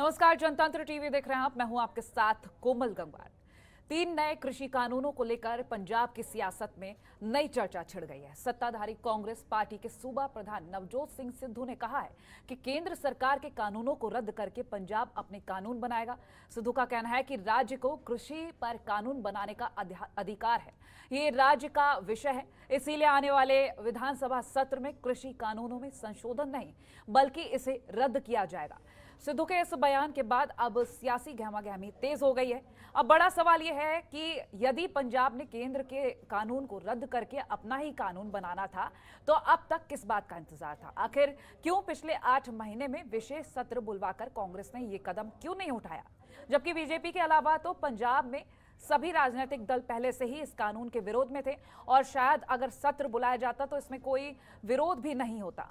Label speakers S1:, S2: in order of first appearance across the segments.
S1: नमस्कार, जनतंत्र टीवी देख रहे हैं आप। मैं हूं आपके साथ कोमल गंगवार। 3 नए कृषि कानूनों को लेकर पंजाब की सियासत में नई चर्चा छिड़ गई है। सत्ताधारी कांग्रेस पार्टी के सूबा प्रधान नवजोत सिंह सिद्धू ने कहा है कि केंद्र सरकार के कानूनों को रद्द करके पंजाब अपने कानून बनाएगा। सिद्धू का कहना है कि राज्य को कृषि पर कानून बनाने का अधिकार है, ये राज्य का विषय है, इसीलिए आने वाले विधानसभा सत्र में कृषि कानूनों में संशोधन नहीं बल्कि इसे रद्द किया जाएगा। सिद्धू के इस बयान के बाद अब सियासी गहमागहमी तेज हो गई है। अब बड़ा सवाल यह है कि यदि पंजाब ने केंद्र के कानून को रद्द करके अपना ही कानून बनाना था तो अब तक किस बात का इंतजार था? आखिर क्यों पिछले 8 महीने में विशेष सत्र बुलवाकर कांग्रेस ने ये कदम क्यों नहीं उठाया? जबकि बीजेपी के अलावा तो पंजाब में सभी राजनीतिक दल पहले से ही इस कानून के विरोध में थे और शायद अगर सत्र बुलाया जाता तो इसमें कोई विरोध भी नहीं होता।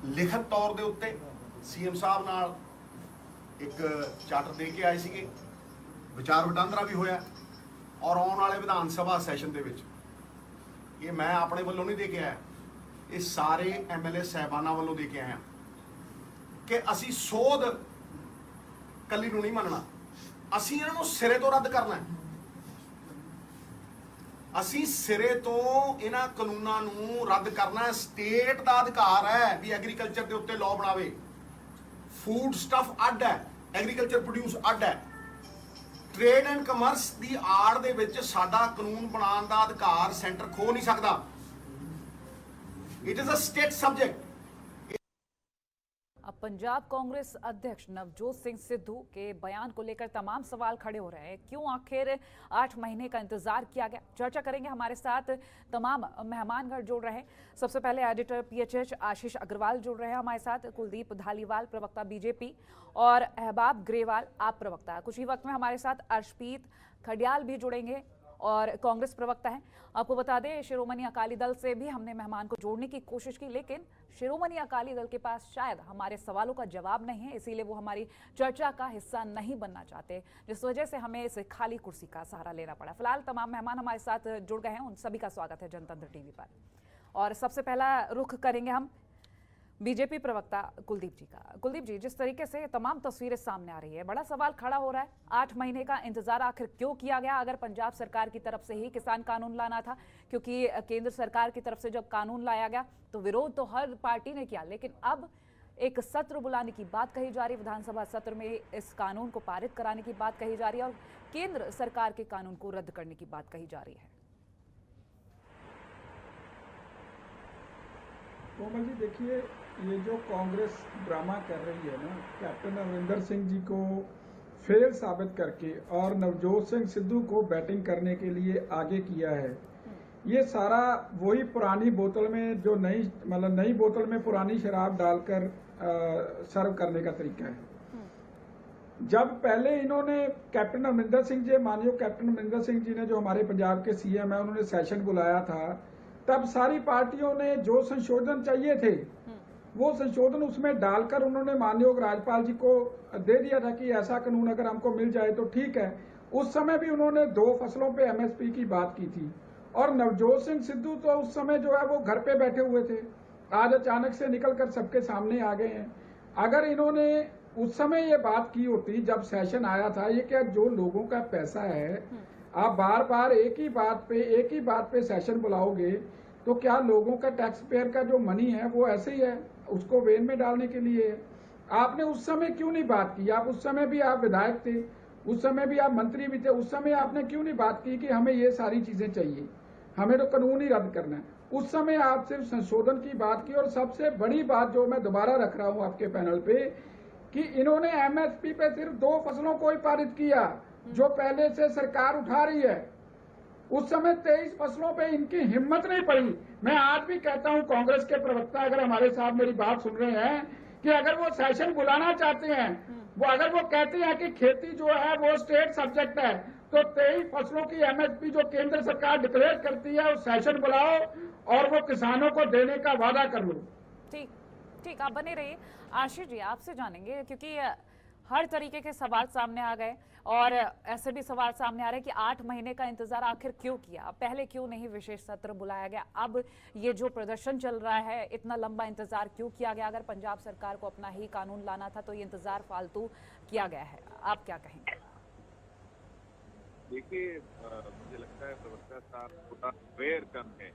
S2: लिखत तौर के उत्ते सीएम साहब नाल एक चार्टर दे के आए सीगे, विचार वटांदरा भी होया और आने वाले विधान सभा सैशन दे विच ये मैं अपने वालों नहीं दे के आया, ये सारे MLA साहबाना वालों दे के आया कि असी सोध कली नूं नहीं मनना, असी इन्हां नूं सिरे तो रद्द करना है। असी सिरे तो इन्हां कानूनां नूं रद्द करना है। स्टेट का अधिकार है भी एग्रीकल्चर के उत्ते लॉ बनावे। फूड स्टफ अड है, एग्रीकल्चर प्रोड्यूस अड है। ट्रेड एंड कमर्स की आड़ दे विच साडा कानून बनाने का अधिकार सेंटर खो नहीं सकता। It is a state subject.
S1: अब पंजाब कांग्रेस अध्यक्ष नवजोत सिंह सिद्धू के बयान को लेकर तमाम सवाल खड़े हो रहे हैं। क्यों आखिर 8 महीने का इंतजार किया गया? चर्चा करेंगे। हमारे साथ तमाम मेहमानगण जुड़ रहे हैं। सबसे पहले एडिटर PHH आशीष अग्रवाल जुड़ रहे हैं हमारे साथ, कुलदीप धालीवाल प्रवक्ता बीजेपी और अहबाब ग्रेवाल आप प्रवक्ता। कुछ ही वक्त में हमारे साथ अर्शप्रीत खडियाल भी जुड़ेंगे और कांग्रेस प्रवक्ता हैं। आपको बता दें, शिरोमणि अकाली दल से भी हमने मेहमान को जोड़ने की कोशिश की, लेकिन शिरोमणि अकाली दल के पास शायद हमारे सवालों का जवाब नहीं है, इसीलिए वो हमारी चर्चा का हिस्सा नहीं बनना चाहते, जिस वजह से हमें इस खाली कुर्सी का सहारा लेना पड़ा। फिलहाल तमाम मेहमान हमारे साथ जुड़ गए हैं, उन सभी का स्वागत है जनतंत्र टीवी पर। और सबसे पहला रुख करेंगे हम बीजेपी प्रवक्ता कुलदीप जी का। कुलदीप जी, जिस तरीके से तमाम तस्वीरें सामने आ रही है, बड़ा सवाल खड़ा हो रहा है, 8 महीने का इंतजार आखिर क्यों किया गया? अगर पंजाब सरकार की तरफ से ही किसान कानून लाना था, क्योंकि केंद्र सरकार की तरफ से जब कानून लाया गया तो विरोध तो हर पार्टी ने किया, लेकिन अब एक सत्र बुलाने की बात कही जा रही है, विधानसभा सत्र में इस कानून को पारित कराने की बात कही जा रही है और केंद्र सरकार के कानून को रद्द करने की बात कही जा रही है।
S3: कोमल जी, देखिए, ये जो कांग्रेस ड्रामा कर रही है ना, कैप्टन अमरिंदर सिंह जी को फेल साबित करके और नवजोत सिंह सिद्धू को बैटिंग करने के लिए आगे किया है, ये सारा वही पुरानी बोतल में जो नई बोतल में पुरानी शराब डालकर सर्व करने का तरीका है। जब पहले इन्होंने कैप्टन अमरिंदर सिंह जी, माननीय कैप्टन अमरिंदर सिंह जी ने, जो हमारे पंजाब के CM है, उन्होंने सेशन बुलाया था, तब सारी पार्टियों ने जो संशोधन चाहिए थे वो संशोधन उसमें डालकर उन्होंने माननीय राज्यपाल जी को दे दिया था कि ऐसा कानून अगर हमको मिल जाए तो ठीक है। उस समय भी उन्होंने 2 फसलों पे MSP की बात की थी और नवजोत सिंह सिद्धू तो उस समय जो है वो घर पे बैठे हुए थे, आज अचानक से निकलकर सबके सामने आ गए हैं। अगर इन्होंने उस समय ये बात की होती जब सेशन आया था, ये क्या जो लोगों का पैसा है, आप बार बार एक ही बात पे सेशन बुलाओगे तो क्या लोगों का टैक्स पेयर का जो मनी है वो ऐसे ही है, उसको वेन में डालने के लिए है? आपने उस समय क्यों नहीं बात की? आप उस समय भी आप विधायक थे, उस समय भी आप मंत्री भी थे, उस समय आपने क्यों नहीं बात की कि हमें ये सारी चीजें चाहिए, हमें तो कानून ही रद्द करना है? उस समय आप सिर्फ संशोधन की बात की। और सबसे बड़ी बात जो मैं दोबारा रख रहा हूं आपके पैनल पे कि इन्होंने MSP पे सिर्फ 2 फसलों को ही पारित किया जो पहले से सरकार उठा रही है। उस समय 23 फसलों पे इनकी हिम्मत नहीं पड़ी। मैं आज भी कहता हूं, कांग्रेस के प्रवक्ता अगर हमारे साथ मेरी बात सुन रहे हैं, कि अगर वो सेशन बुलाना चाहते हैं, वो अगर वो कहते हैं कि खेती जो है वो स्टेट सब्जेक्ट है, तो 23 फसलों की MSP जो केंद्र सरकार डिक्लेयर करती है, वो सेशन बुलाओ और वो किसानों को देने का वादा कर लो।
S1: ठीक, आप बने रहिए। आशीष जी, आपसे जानेंगे, क्योंकि हर तरीके के सवाल सामने आ गए और ऐसे भी सवाल सामने आ रहे हैं कि 8 महीने का इंतजार आखिर क्यों किया, पहले क्यों नहीं विशेष सत्र बुलाया गया, अब ये जो प्रदर्शन चल रहा है इतना लंबा इंतजार क्यों किया गया? अगर पंजाब सरकार को अपना ही कानून लाना था तो ये इंतजार फालतू किया गया है, आप क्या कहेंगे?
S4: देखिए, मुझे लगता है प्रवक्ता साहब थोड़ा अवेयर कम है।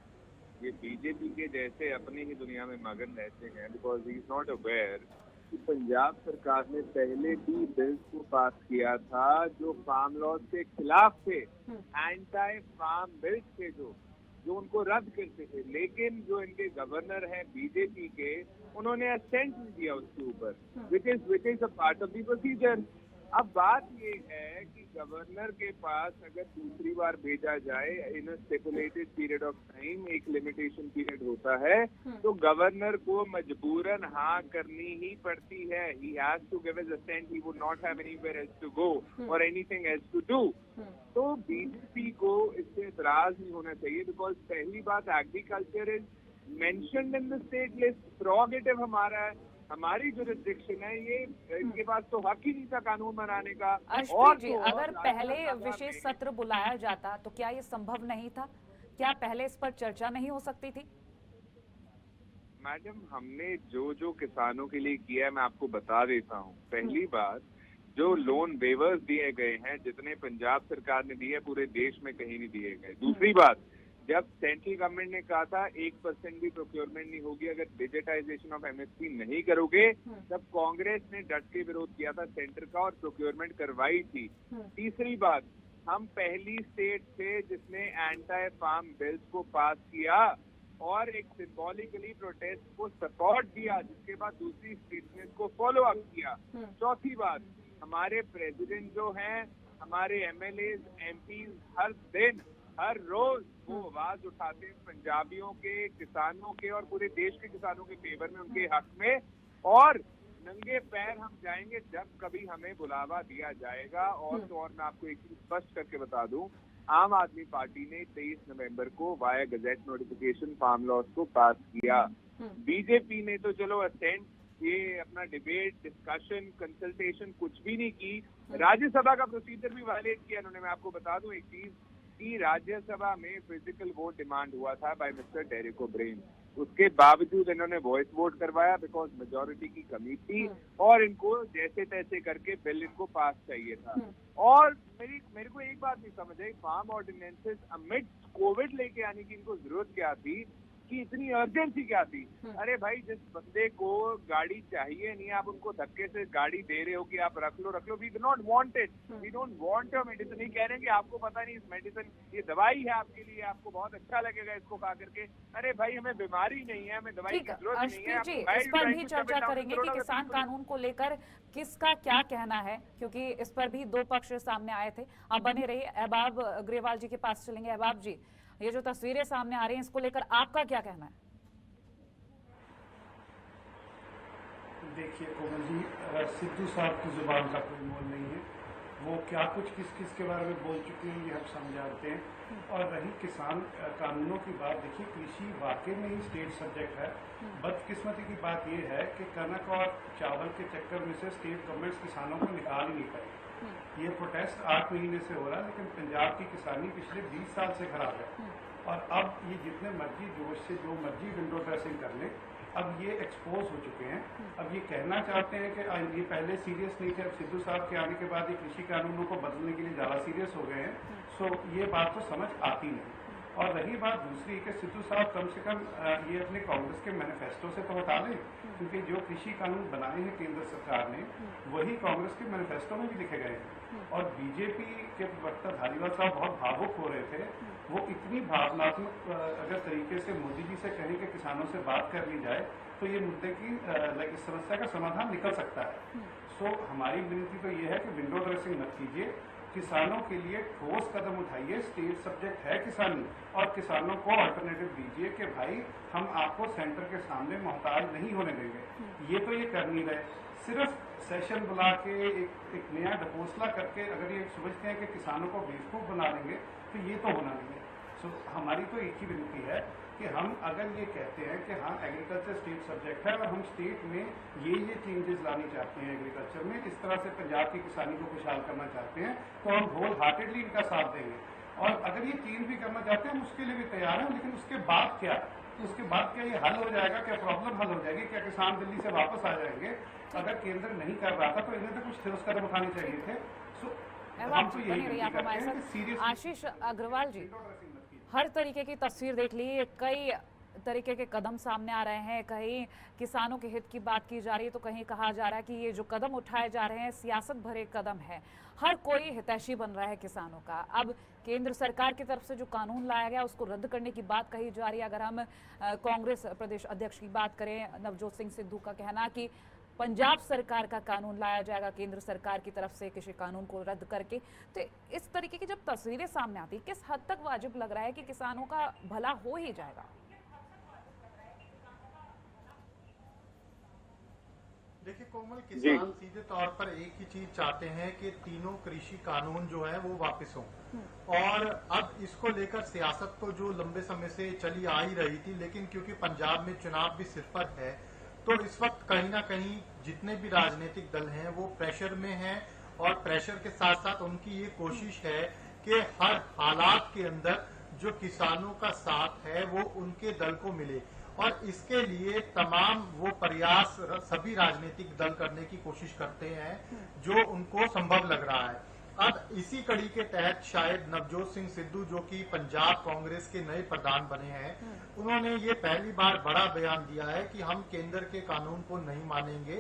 S4: ये बीजेपी के जैसे अपनी ही दुनिया में मगन रहते हैं, because he is not aware कि पंजाब सरकार ने पहले भी बिल्स को पास किया था जो फार्म लॉ के खिलाफ थे, एंटी फार्म बिल्स थे जो उनको रद्द करते थे, लेकिन जो इनके गवर्नर हैं बीजेपी के, उन्होंने असेंट नहीं दिया उसके ऊपर, which is a part of the procedure. अब बात ये है कि गवर्नर के पास अगर दूसरी बार भेजा जाए इन अ स्टिपुलेटेड पीरियड ऑफ टाइम, एक लिमिटेशन पीरियड होता है, तो गवर्नर को मजबूरन हाँ करनी ही पड़ती है। He has to give his assent, he would not have anywhere else to go और एनीथिंग एल्स टू डू। तो बीजेपी को इससे इतराज नहीं होना चाहिए, बिकॉज पहली बात agriculture is mentioned in the state list, prerogative हमारा है, हमारी जो रिस्ट्रिक्शन है, ये इनके पास तो हक ही नहीं था कानून बनाने का।
S1: और जी, अगर पहले विशेष सत्र बुलाया जाता तो क्या ये संभव नहीं था? क्या पहले इस पर चर्चा नहीं हो सकती थी?
S4: मैडम, हमने जो किसानों के लिए किया है मैं आपको बता देता हूँ। पहली बात, जो लोन वेवर्स दिए गए हैं, जितने पंजाब सरकार ने दिए पूरे देश में कहीं नहीं दिए गए। दूसरी बात, जब सेंट्रल गवर्नमेंट ने कहा था 1% भी प्रोक्योरमेंट नहीं होगी अगर डिजिटाइजेशन ऑफ एमएसपी नहीं करोगे, तब कांग्रेस ने डट के विरोध किया था सेंटर का और प्रोक्योरमेंट करवाई थी। तीसरी बात, हम पहली स्टेट थे जिसने एंटी फार्म बिल्स को पास किया और एक सिंबॉलिकली प्रोटेस्ट को सपोर्ट दिया, जिसके बाद दूसरी स्टेट ने इसको फॉलो अप किया। चौथी बात, हमारे प्रेसिडेंट जो हैं, हमारे एमएलए एमपीज हर दिन हर रोज वो आवाज उठाते हैं पंजाबियों के, किसानों के और पूरे देश के किसानों के फेवर में, उनके हक में, और नंगे पैर हम जाएंगे जब कभी हमें बुलावा दिया जाएगा। और तो और मैं आपको एक चीज स्पष्ट करके बता दूं, आम आदमी पार्टी ने 23 नवंबर को via gazette notification farm laws को पास किया। बीजेपी ने तो चलो असेंट, ये अपना डिबेट, डिस्कशन, कंसल्टेशन कुछ भी नहीं की। राज्यसभा का प्रोसीजर भी वायलेट किया इन्होंने। मैं आपको बता दूं एक चीज कि राज्यसभा में फिजिकल वोट डिमांड हुआ था बाय मिस्टर डेरेक ओब्रेन, उसके बावजूद इन्होंने वॉइस वोट करवाया बिकॉज मेजोरिटी की कमी थी और इनको जैसे तैसे करके बिल इनको पास चाहिए था। और मेरे को एक बात नहीं समझ आई, फार्म ऑर्डिनेंसेस अमिड कोविड लेके आने की इनको जरूरत क्या थी, कि इतनी अर्जेंसी क्या थी? अरे भाई, जिस बंदे को गाड़ी चाहिए नहीं, आप उनको धक्के से गाड़ी दे रहे हो कि आप रख लो। We do not want it, we don't want your medicine. नहीं कह रहे हैं कि आपको पता नहीं इस मेडिसिन, ये दवाई है आपके लिए, आपको बहुत अच्छा लगेगा इसको खा करके। अरे भाई, हमें बीमारी नहीं है, हमें दवाई की जरूरत नहीं है।
S1: इस पर भी चर्चा करेंगे कि किसान कानून को लेकर किसका क्या कहना है, क्योंकि इस पर भी दो पक्ष सामने आए थे। आप बने रहिए, अहबाब ग्रेवाल जी के पास चलेंगे। अहबाब जी, ये जो तस्वीरें सामने आ रही हैं, इसको लेकर आपका क्या कहना है?
S5: देखिए कोमल जी, सिद्धू साहब की जुबान का कोई मोल नहीं है। वो क्या कुछ किस के बारे में बोल चुके हैं ये हम समझाते हैं। और रही किसान कानूनों की बात, देखिए कृषि वाकई में ही स्टेट सब्जेक्ट है। बदकिस्मती की बात ये है कि कनक और चावल के चक्कर में से स्टेट गवर्नमेंट किसानों को निकाल ही नहीं पाई। ये प्रोटेस्ट 8 महीने से हो रहा है, लेकिन पंजाब की किसानी पिछले 20 साल से खराब है। और अब ये जितने मर्जी जोश से जो मर्जी विंडो ड्रेसिंग कर ले, अब ये एक्सपोज हो चुके हैं। अब ये कहना चाहते हैं कि ये पहले सीरियस नहीं थे, अब सिद्धू साहब के आने के बाद ये कृषि कानूनों को बदलने के लिए ज़्यादा सीरियस हो गए हैं। सो ये बात तो समझ आती नहीं। और रही बात दूसरी कि सिद्धू साहब कम से कम ये अपने कांग्रेस के मैनिफेस्टो से तो हटा लें, क्योंकि जो कृषि कानून बनाए हैं केंद्र सरकार ने, वही कांग्रेस के मैनिफेस्टो में भी लिखे गए हैं। और बीजेपी के प्रवक्ता धारीवाल साहब बहुत भावुक हो रहे थे। वो इतनी भावनात्मक अगर तरीके से मोदी जी से कहें कि किसानों से बात कर ली जाए तो ये मुद्दे की इस समस्या का समाधान निकल सकता है। सो हमारी विनती तो ये है कि विंडो ड्रेसिंग मत कीजिए, किसानों के लिए ठोस कदम उठाइए। स्टेट सब्जेक्ट है किसानी, और किसानों को अल्टरनेटिव दीजिए कि भाई हम आपको सेंटर के सामने मोहताज नहीं होने देंगे। ये तो ये कर नहीं रहे, सिर्फ सेशन बुला के एक नया ढकोसला करके अगर ये समझते हैं कि किसानों को बेवकूफ़ बना देंगे तो ये तो होना नहीं है। सो हमारी तो एक ही विनती है कि हम अगर ये कहते हैं कि हाँ एग्रीकल्चर स्टेट सब्जेक्ट है और हम स्टेट में ये चेंजेस लानी चाहते हैं एग्रीकल्चर में, इस तरह से पंजाब की किसानी को खुशहाल करना चाहते हैं, तो हम होल हार्टेडली इनका साथ देंगे। और अगर ये चेंज भी करना चाहते हैं हम उसके लिए भी तैयार हैं, लेकिन उसके बाद क्या, तो उसके बाद क्या ये हल हो जाएगा, क्या प्रॉब्लम हल हो जाएगी, क्या किसान दिल्ली से वापस आ जाएंगे? अगर केंद्र नहीं कर रहा था तो इन्हें तो कुछ ठोस कदम उठाने चाहिए थे। हम तो यही विनती करते हैं कि सीरियस
S1: आशीष अग्रवाल जी, हर तरीके की तस्वीर देख ली, कई तरीके के कदम सामने आ रहे हैं, कहीं किसानों के हित की बात की जा रही है तो कहीं कहा जा रहा है कि ये जो कदम उठाए जा रहे हैं सियासत भरे कदम है, हर कोई हितैषी बन रहा है किसानों का। अब केंद्र सरकार की तरफ से जो कानून लाया गया उसको रद्द करने की बात कही जा रही है। अगर हम कांग्रेस प्रदेश अध्यक्ष की बात करें, नवजोत सिंह सिद्धू का कहना कि पंजाब सरकार का कानून लाया जाएगा केंद्र सरकार की तरफ से कृषि कानून को रद्द करके, तो इस तरीके की जब तस्वीरें सामने आती, किस हद तक वाजिब लग रहा है कि किसानों का भला हो ही जाएगा?
S6: देखिए कोमल, किसान सीधे तौर पर एक ही चीज चाहते हैं कि तीनों कृषि कानून जो है वो वापस हों, और अब इसको लेकर सियासत तो जो लंबे समय से चली आ ही रही थी, लेकिन क्योंकि पंजाब में चुनाव भी सिर पर है तो इस वक्त कहीं ना कहीं जितने भी राजनीतिक दल हैं वो प्रेशर में हैं, और प्रेशर के साथ साथ उनकी ये कोशिश है कि हर हालात के अंदर जो किसानों का साथ है वो उनके दल को मिले, और इसके लिए तमाम वो प्रयास सभी राजनीतिक दल करने की कोशिश करते हैं जो उनको संभव लग रहा है। अब इसी कड़ी के तहत शायद नवजोत सिंह सिद्धू जो कि पंजाब कांग्रेस के नए प्रधान बने हैं, उन्होंने ये पहली बार बड़ा बयान दिया है कि हम केंद्र के कानून को नहीं मानेंगे,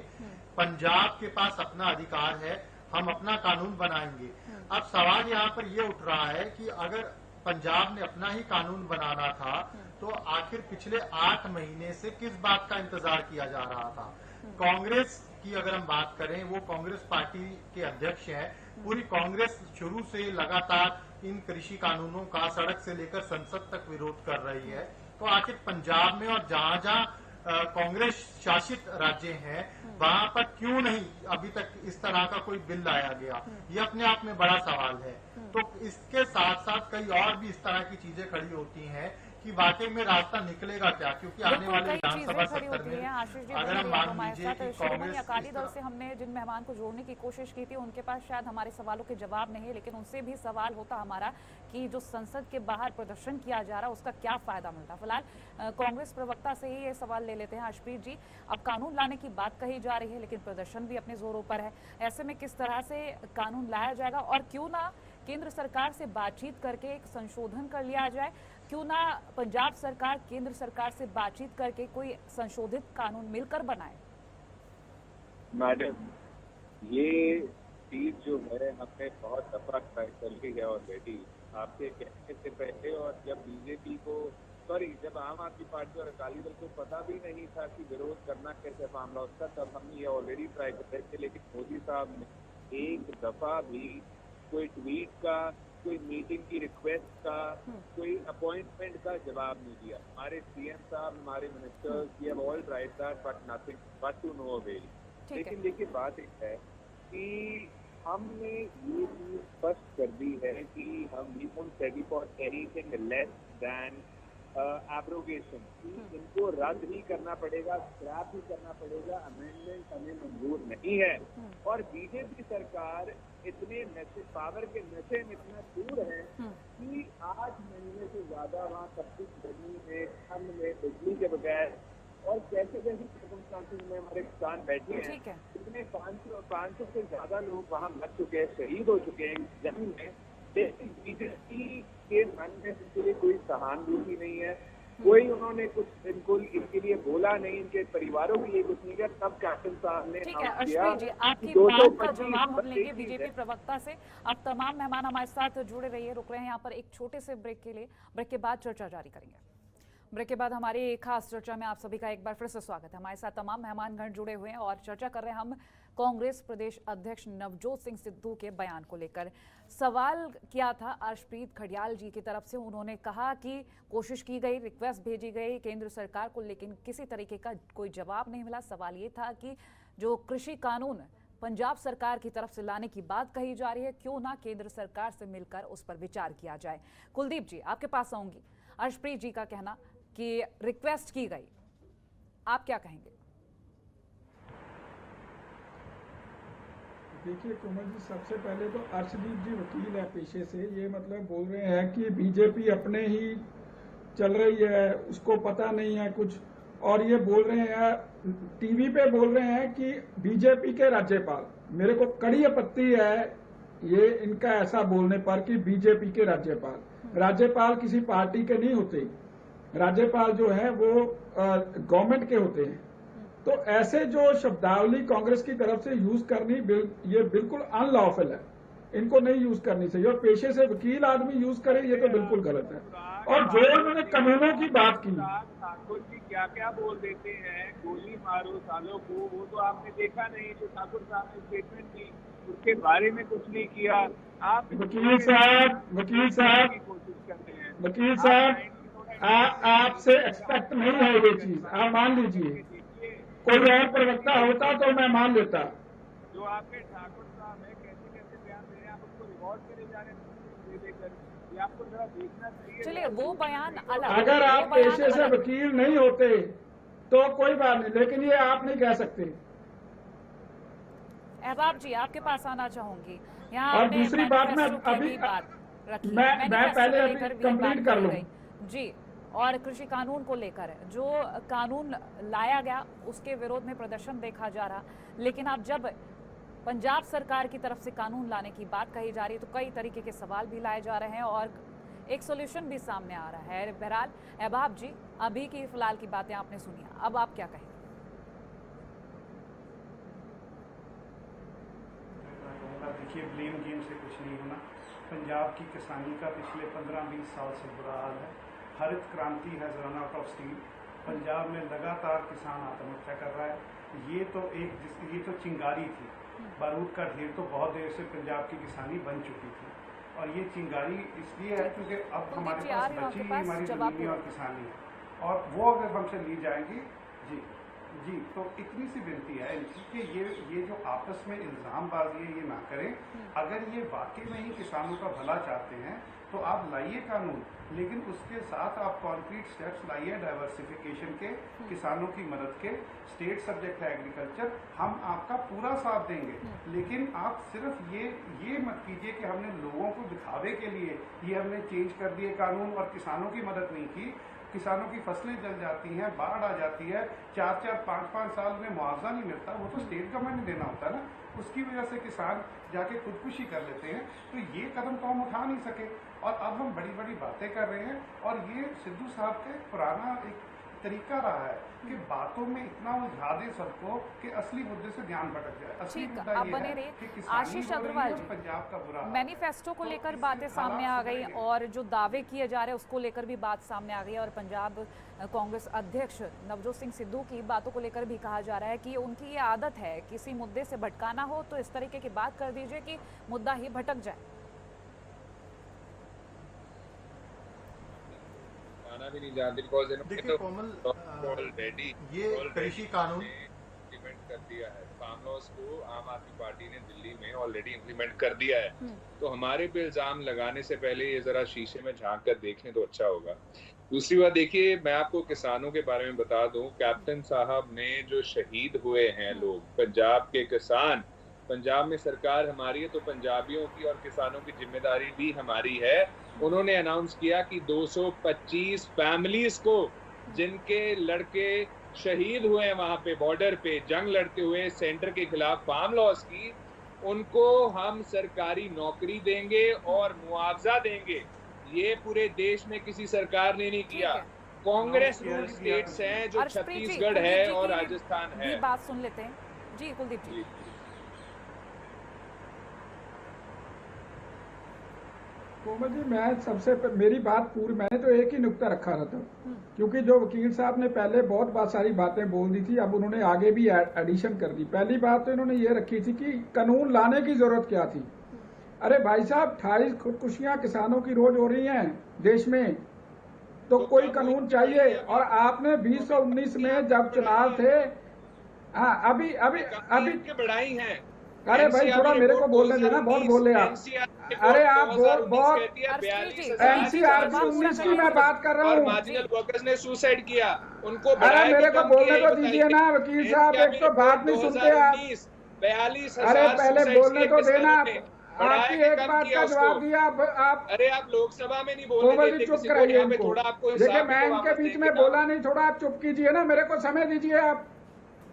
S6: पंजाब के पास अपना अधिकार है, हम अपना कानून बनाएंगे। अब सवाल यहाँ पर ये उठ रहा है कि अगर पंजाब ने अपना ही कानून बनाना था तो आखिर पिछले 8 महीने से किस बात का इंतजार किया जा रहा था? कांग्रेस की अगर हम बात करें, वो कांग्रेस पार्टी के अध्यक्ष हैं, पूरी कांग्रेस शुरू से लगातार इन कृषि कानूनों का सड़क से लेकर संसद तक विरोध कर रही है, तो आखिर पंजाब में और जहां जहां कांग्रेस शासित राज्य हैं वहां पर क्यों नहीं अभी तक इस तरह का कोई बिल लाया गया? ये अपने आप में बड़ा सवाल है। तो इसके साथ साथ कई और भी इस तरह की चीजें खड़ी होती हैं कि वाकई में रास्ता निकलेगा क्या, क्योंकि आने वाले विधानसभा सत्र में अगर हम मान लीजिए कि कांग्रेस
S1: अकाली दल से हमने जिन मेहमान को जोड़ने की कोशिश की थी उनके पास शायद हमारे सवालों के जवाब नहीं है, लेकिन उनसे भी सवाल होता हमारा कि जो संसद के बाहर प्रदर्शन किया जा रहा है उसका क्या फायदा मिलता। फिलहाल कांग्रेस प्रवक्ता से ही ये सवाल ले लेते हैं। हर्षप्रीत जी, अब कानून लाने की बात कही जा रही है लेकिन प्रदर्शन भी अपने जोरों पर है, ऐसे में किस तरह से कानून लाया जाएगा, और क्यों ना केंद्र सरकार से बातचीत करके एक संशोधन कर लिया जाए, क्यों ना पंजाब सरकार केंद्र सरकार से बातचीत करके कोई संशोधित कानून मिलकर बनाए?
S4: मैडम, ये चीज जो है हमने बहुत दफा ट्राई कर ली है ऑलरेडी आपके कहने से पहले, और जब बीजेपी को जब आम आदमी पार्टी और अकाली दल को पता भी नहीं था कि विरोध करना कैसे मामला उसका, तब हमने ये ऑलरेडी ट्राई कर रहे थे, लेकिन मोदी साहब ने एक दफा भी कोई ट्वीट का, कोई मीटिंग की रिक्वेस्ट का, कोई अपॉइंटमेंट का जवाब नहीं दिया। हमारे सीएम साहब, हमारे ministers, we have all tried that but nothing but to no avail. लेकिन देखिए बात एक है कि हमने ये चीज स्पष्ट कर दी है कि हम we won't study for anything less than abrogation. इनको रद्द ही करना पड़ेगा, स्क्रैप ही करना पड़ेगा, अमेंडमेंट हमें मंजूर नहीं है। और बीजेपी सरकार इतने नशे, पावर के नशे में इतना दूर है कि 8 महीने से ज्यादा वहाँ सब कुछ गर्मी में, ठंड में, बिजली के बगैर और कैसे कैसे सर्कमस्टांसेस में हमारे किसान बैठे हैं। इतने 500 से ज्यादा लोग वहाँ मर चुके हैं, शहीद हो चुके हैं जंग में। लेकिन बीजेपी के मन में इनके लिए कोई सहानुभूति नहीं है, कोई उन्होंने कुछ इनके लिए बोला नहीं, इनके परिवारों के लिए कुछ नहीं किया। तब कैप्टन साहब ने
S1: ठीक है अश्विनी जी, आपकी बात का जवाब हम लेंगे बीजेपी प्रवक्ता से। अब तमाम मेहमान हमारे साथ जुड़े रहिए, रुक रहे हैं यहाँ पर एक छोटे से ब्रेक के लिए, ब्रेक के बाद चर्चा जारी करेंगे। ब्रेक के बाद हमारी खास चर्चा में आप सभी का एक बार फिर से स्वागत है। हमारे साथ तमाम मेहमानगण जुड़े हुए हैं और चर्चा कर रहे हैं हम कांग्रेस प्रदेश अध्यक्ष नवजोत सिंह सिद्धू के बयान को लेकर। सवाल किया था अर्शप्रीत खडियाल जी की तरफ से, उन्होंने कहा कि कोशिश की गई, रिक्वेस्ट भेजी गई केंद्र सरकार को, लेकिन किसी तरीके का कोई जवाब नहीं मिला। सवाल ये था कि जो कृषि कानून पंजाब सरकार की तरफ से लाने की बात कही जा रही है, क्यों ना केंद्र सरकार से मिलकर उस पर विचार किया जाए। कुलदीप जी, आपके पास आऊंगी। अर्शप्रीत जी का कहना की रिक्वेस्ट की गई, आप क्या कहेंगे?
S3: देखिए कोमल जी, सबसे पहले तो अर्शदीप जी वकील है पेशे से, ये मतलब बोल रहे हैं कि बीजेपी अपने ही चल रही है, उसको पता नहीं है कुछ, और ये बोल रहे हैं टीवी पे बोल रहे हैं कि बीजेपी के राज्यपाल। मेरे को कड़ी आपत्ति है ये इनका ऐसा बोलने पर कि बीजेपी के राज्यपाल किसी पार्टी के नहीं होते, राज्यपाल जो है वो गवर्नमेंट के होते हैं। तो ऐसे जो शब्दावली कांग्रेस की तरफ से यूज करनी ये बिल्कुल अनलॉफुल है, इनको नहीं यूज करनी चाहिए, और पेशे से वकील आदमी यूज करे ये तो बिल्कुल गलत है। और जो उन्होंने कानूनों की बात की,
S4: ठाकुर जी क्या क्या बोल देते हैं, गोली मारो सालों को, वो तो आपने देखा नहीं। जो ठाकुर साहब ने स्टेटमेंट दी उसके बारे में कुछ नहीं किया। आप
S3: वकील साहब
S4: कोशिश करते हैं।
S3: वकील साहब आपसे एक्सपेक्ट नहीं है ये चीज, आप मान लीजिए। कोई और प्रवक्ता होता तो मैं मान लेता।
S4: जो आपके ठाकुर साहब है कैसे कैसे बयान दे रहे हैं, आप उसको रिकॉर्ड करे जा रहे हैं देकर, ये आपको जरा देखना चाहिए।
S1: चलिए वो बयान अलग,
S3: अगर आप पेशे से वकील नहीं होते तो कोई बात नहीं, लेकिन ये आप नहीं कह सकते।
S1: अहबाब जी आपके पास आना चाहूंगी। यहाँ
S3: और दूसरी बात मैं अभी मैं पहले अभी कंप्लीट कर लूं
S1: जी। और कृषि कानून को लेकर जो कानून लाया गया उसके विरोध में प्रदर्शन देखा जा रहा, लेकिन अब जब पंजाब सरकार की तरफ से कानून लाने की बात कही जा रही है तो कई तरीके के सवाल भी लाए जा रहे हैं और एक सोल्यूशन भी सामने आ रहा है। बहरहाल अहबाब जी, अभी की फिलहाल की बातें आपने सुनी, अब आप क्या कहेंगे?
S5: देखिए, ब्लेम गेम से कुछ नहीं होना। पंजाब की किसानी का पिछले 15-20 साल से बुरा हाल है। हरित क्रांति has run out of steam. Punjab में लगातार किसान आत्महत्या कर रहा है। ये तो चिंगारी थी, बारूद का ढेर तो बहुत देर से पंजाब की किसानी बन चुकी थी, और ये चिंगारी इसलिए है क्योंकि अब हमारे पास बची हमारी जमीनी और किसानी है, और वो अगर हमसे ली जाएगी जी तो इतनी सी विनती है कि ये जो आपस में इल्जामबाजी है ये ना करें। अगर ये वाकई में ही किसानों का भला चाहते हैं तो आप लाइए कानून, लेकिन उसके साथ आप कॉन्क्रीट स्टेप्स लाइए डाइवर्सिफिकेशन के, किसानों की मदद के। स्टेट सब्जेक्ट है एग्रीकल्चर, हम आपका पूरा साथ देंगे, लेकिन आप सिर्फ ये मत कीजिए कि हमने लोगों को दिखावे के लिए ये हमने चेंज कर दिए कानून और किसानों की मदद नहीं की। किसानों की फसलें जल जाती हैं, बाढ़ आ जाती है, 4-4, 5-5 साल में मुआवजा नहीं मिलता, वो तो स्टेट गवर्नमेंट ने देना होता है ना, उसकी वजह से किसान जाके खुदकुशी कर लेते हैं। तो ये कदम तो हम उठा नहीं सके, और अब हम बड़ी बड़ी बातें कर रहे हैं, और ये सिद्धू साहब का पुराना एक तरीका रहा है कि बातों में इतना उलझा दे सबको कि असली मुद्दे से ध्यान भटक जाए। असली मुद्दा ये है कि किसानी
S1: आशीष अग्रवाल जी,
S5: पंजाब का बुरा
S1: मैनिफेस्टो को लेकर बातें सामने आ गई और जो दावे किए जा रहे हैं उसको लेकर भी बात सामने आ गई, और पंजाब कांग्रेस अध्यक्ष नवजोत सिंह सिद्धू की बातों को लेकर भी कहा जा रहा है कि उनकी ये आदत है, किसी मुद्दे से भटकाना हो तो इस तरीके की बात कर दीजिए कि मुद्दा ही भटक जाए।
S7: भी नहीं जानते
S6: देखिए कोमल, ये कृषि कानून
S7: इम्प्लीमेंट कर दिया है। फार्म लॉस को आम आदमी पार्टी ने दिल्ली में ऑलरेडी इम्प्लीमेंट कर दिया है, तो हमारे पे इल्जाम लगाने से पहले ये जरा शीशे में झांक कर देखें तो अच्छा होगा। दूसरी बात देखिए, मैं आपको किसानों के बारे में बता दूं, कैप्टन साहब ने जो शहीद हुए हैं लोग, पंजाब के किसान, पंजाब में सरकार हमारी है तो पंजाबियों की और किसानों की जिम्मेदारी भी हमारी है। उन्होंने अनाउंस किया कि 225 फैमिलीज को जिनके लड़के शहीद हुए हैं वहां पे बॉर्डर पे जंग लड़ते हुए सेंटर के खिलाफ फार्म लॉस की, उनको हम सरकारी नौकरी देंगे और मुआवजा देंगे। ये पूरे देश में किसी सरकार ने नहीं किया। कांग्रेस रूल स्टेट्स हैं जो छत्तीसगढ़ है और राजस्थान है।
S1: बात सुन लेते हैं जी, कुलदीप जी।
S3: कोमल जी, मेरी बात पूरी, मैंने तो एक ही नुक्ता रखा था, क्योंकि जो वकील साहब ने पहले बहुत सारी बातें बोल दी थी, अब उन्होंने आगे भी एडिशन कर दी। पहली बात तो इन्होंने ये रखी थी कि कानून लाने की जरूरत क्या थी। अरे भाई साहब, 28 खुदकुशियां किसानों की रोज हो रही हैं देश में, तो कोई कानून चाहिए। और आपने 2019 में जब चुनाव थे, हाँ, अभी
S7: बढ़ाई है
S3: अरे भाई थोड़ा मेरे को बोलने देना, बहुत बोल रहे आप। अरे आप बहुत एनसीआरटी 19 की मैं बात कर रहा हूँ।
S7: मार्जिनल वर्कर्स ने सुसाइड किया, उनको
S3: अरे मेरे को बोलने तो दीजिए ना वकील साहब, एक तो बात नहीं सुनते आप।
S7: 42,000
S3: अरे पहले बोलने तो देना। आपकी एक
S7: कम
S3: बात
S7: किया
S3: का जवाब
S7: उसको।
S3: दिया आप
S7: अरे आप लोकसभा में नहीं
S3: कोमल
S7: बोलने
S3: जी
S7: देते
S3: चुप
S7: किसी को,
S3: कराइए
S7: यहाँ पे
S3: इनको।
S7: थोड़ा आपको
S3: देखिए
S7: हिसाब
S3: मैं
S7: भी तो
S3: इनके
S7: वापस
S3: बीच
S7: देंगे
S3: में
S7: ना।
S3: बोला नहीं, थोड़ा आप चुप कीजिए ना, मेरे को समय दीजिए आप।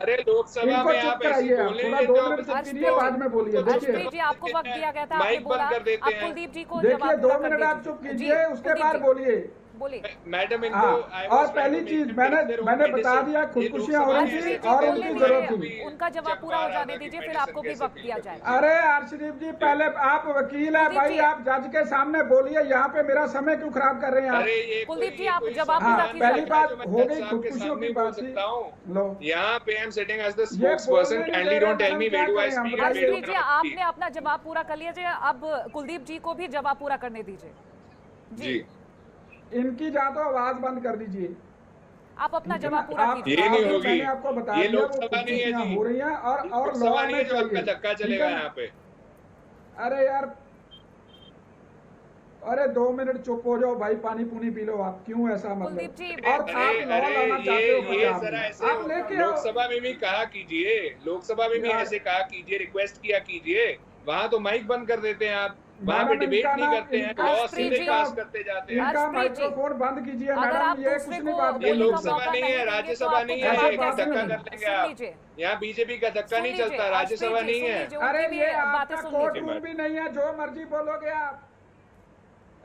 S7: अरे लोकसभा
S3: इनको
S7: में
S3: चुप
S7: आप ऐसे
S3: कराइए आप,
S7: बोले
S3: थोड़ा
S7: नहीं
S3: 2
S7: देते,
S3: मिनट चुप
S7: आप
S3: कीजिए, बाद में बोलिए। देखिए
S1: हर्षप्रीत जी आपको वक्त दिया गया था, आपने
S7: माइक बंद
S1: बोला
S7: कर देते
S1: अब
S7: हैं।
S1: कुलदीप जी को
S3: देखिए
S1: जवाब
S3: 2
S1: पूरा कर
S3: मिनट आप
S1: दीजिए।
S3: चुप
S1: जी,
S3: कीजिए, उसके
S1: कुलदीप
S3: बाद
S1: जी,
S3: बोलिए।
S1: बोलिए।
S7: मैडम इनको
S3: हाँ, और पहली चीज मैंने बता दिया, खुदकुशियां हो रही थी और इनकी जरूरत थी।
S1: उनका जवाब पूरा हो जाने दीजिए, फिर आपको भी वक्त दिया जाएगा।
S3: अरे हर्षदीप जी पहले आप वकील है भाई, आप जज के सामने बोलिए, यहाँ पे मेरा समय क्यों खराब कर रहे हैं
S7: अरे
S3: आप?
S7: ये
S1: कुलदीप जी,
S7: ये
S1: आप
S7: कोई
S1: जवाब
S7: सवाल
S1: पूरा
S7: नहीं
S1: कीजिए।
S3: पहली बात
S7: जो मैं
S3: हो गई,
S7: जज साहब के
S3: खुदकुशियों
S7: सामने
S3: की
S7: बोल
S3: बात थी।
S7: सकता हूं।
S3: लो
S7: यहाँ पे I am sitting as the
S3: ये
S7: स्पोक्स
S3: बोलने
S7: पर्सन,
S3: नहीं
S7: काइंडली
S3: दे
S7: डोंट टेल
S3: रहे,
S7: मी
S3: मैडम,
S7: वेयर डू
S3: क्या
S7: आई
S3: करें हम,
S7: स्पीक।
S3: बताइए।
S1: हर्षप्रीत जी आपने अपना जवाब पूरा कर लीजिए, अब कुलदीप जी को भी जवाब पूरा करने दीजिए।
S7: जी
S3: इनकी जा तो आवाज बंद कर दीजिए।
S1: आप अपना जवाब पूरा
S3: आप
S1: कीजिए।
S7: ये नहीं
S3: आप-
S7: होगी,
S3: मैंने आपको बता
S7: ये
S3: दिया वो
S7: लोकसभा नहीं है
S3: खुदकुशियां
S7: जी,
S3: हो रही हैं और लॉ
S7: लोकसभा नहीं
S3: में
S7: है जो आपका
S3: चाहिए।
S7: धक्का
S3: ठीक
S7: चलेगा
S3: है ना?
S7: यहाँ पे।
S3: अरे यार, अरे 2 मिनट चुप हो जाओ भाई, पानी पूनी पी लो आप, क्यों ऐसा
S1: कुलदीप
S3: मतलब?
S1: जी,
S3: और आप
S7: अरे
S3: लॉ लाना चाहते हो
S7: ये
S3: पंजाब
S7: जरा
S3: में,
S7: ऐसे
S3: आप लेके आओ।
S7: लोकसभा में भी कहा कीजिए, लोकसभा में भी
S3: यार।
S7: ऐसे कहा कीजिए, रिक्वेस्ट किया कीजिए। वहाँ तो माइक बंद कर देते हैं आप, वहाँ पे
S3: मैडम,
S7: डिबेट
S3: इनका
S7: नहीं
S3: ना-
S7: करते हैं,
S3: इनका-
S7: लॉ
S1: हर्षप्रीत
S7: सीधे
S1: जी,
S7: पास करते जाते हैं।
S3: इनका
S1: हर्षप्रीत जी,
S3: माइक्रोफोन बंद कीजिए
S1: अगर
S3: मैडम,
S1: आप
S3: ये
S1: दूसरे
S3: कुछ
S1: को
S3: नहीं बात
S7: ये
S3: करेंगे।
S1: बोलने का
S7: लोकसभा
S1: मौका
S7: नहीं
S1: नहीं
S7: है,
S1: देंगे तो
S7: राज्यसभा
S1: आपको
S7: नहीं
S1: जवाब
S7: है,
S3: बात
S1: कैसे
S7: धक्का
S3: सुनिए।
S7: कर लेंगे
S1: सुन
S7: आप।
S1: लीजिए,
S7: यहाँ बीजेपी का धक्का
S1: सुन
S7: नहीं
S1: लीजिए,
S7: चलता, राज्यसभा
S1: हर्षप्रीत जी,
S7: नहीं
S1: सुन
S7: है।
S1: लीजिए,
S3: अरे
S1: उनकी भी
S3: ये
S1: बातें
S3: आपका
S1: सुन
S3: कोर्ट
S1: लीजिए।
S3: रूम भी नहीं है, जो मर्जी बोलोगे आप।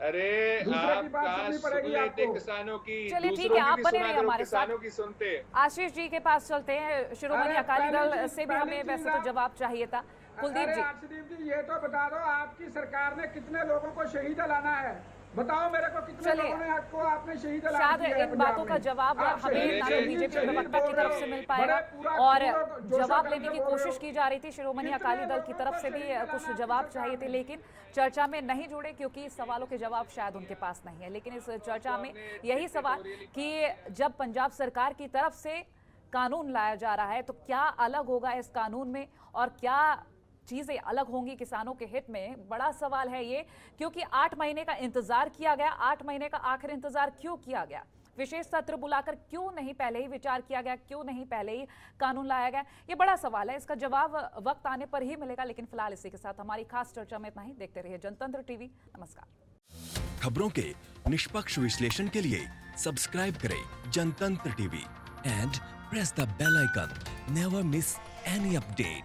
S7: अरे
S3: दूसरे
S7: आप
S3: की बात
S7: कहाँ
S3: सुननी
S7: सुन
S3: पड़ेगी
S7: लेते
S3: आपको।
S7: किसानों की,
S1: चलिए, ठीक
S7: दूसरों
S1: है,
S7: की
S1: आप
S7: भी
S1: बने
S7: सुना
S1: रहिए
S7: दो,
S1: हमारे साथ।
S7: किसानों की सुनते।
S1: आशीष जी के पास चलते हैं। शिरोमणि
S3: अरे
S1: अकाली दल
S3: पहली
S1: से भी
S3: चीज
S1: हमें वैसे तो
S3: आप-
S1: जवाब चाहिए था। कुलदीप
S3: अरे
S1: जी,
S3: हर्षदीप जी, ये तो बता दो आपकी सरकार ने कितने लोगों को शहीद लाना है? बताओ मेरे को, कितने
S1: चलिए,
S3: लोगों ने आपको आपने शहीद ऐलान
S1: शायद
S3: किया है
S1: इन
S3: पंजाब
S1: बातों का
S3: में?
S1: जवाब
S3: आप
S1: हमें
S3: शहीद-
S1: ना तो
S3: शहीद-
S1: बीजेपी
S3: शहीद
S1: प्रवक्ता की
S3: बोल
S1: तरफ
S3: रहे
S1: से
S3: हो।
S1: मिल पाएगा
S3: बड़े पूरा
S1: और
S3: जोशा
S1: जवाब
S3: करके
S1: लेने की
S3: बोल रहे
S1: कोशिश
S3: हो।
S1: की जा रही थी। शिरोमणि
S3: कितने
S1: अकाली दल की
S3: लोगों
S1: तरफ
S3: को
S1: से भी
S3: शहीद
S1: कुछ
S3: लाना
S1: जवाब
S3: आपकी
S1: चाहिए थे,
S3: सरकार ने?
S1: लेकिन चर्चा में नहीं जुड़े क्योंकि सवालों के जवाब शायद उनके पास नहीं है। लेकिन इस चर्चा में यही सवाल कि जब पंजाब सरकार की तरफ से कानून लाया जा रहा है तो क्या अलग होगा इस कानून में और क्या चीजें अलग होंगी किसानों के हित में, बड़ा सवाल है ये। क्योंकि 8 महीने का इंतजार किया गया, 8 महीने का आखिर इंतजार क्यों किया गया? विशेष सत्र बुलाकर क्यों नहीं पहले ही विचार किया गया, क्यों नहीं पहले ही कानून लाया गया? ये बड़ा सवाल है, इसका जवाब वक्त आने पर ही मिलेगा। लेकिन फिलहाल इसी के साथ हमारी खास चर्चा में इतना ही। देखते रहिए जनतंत्र टीवी। नमस्कार।
S8: खबरों के निष्पक्ष विश्लेषण के लिए सब्सक्राइब करें Jantantra TV and press the bell icon. Never miss any update.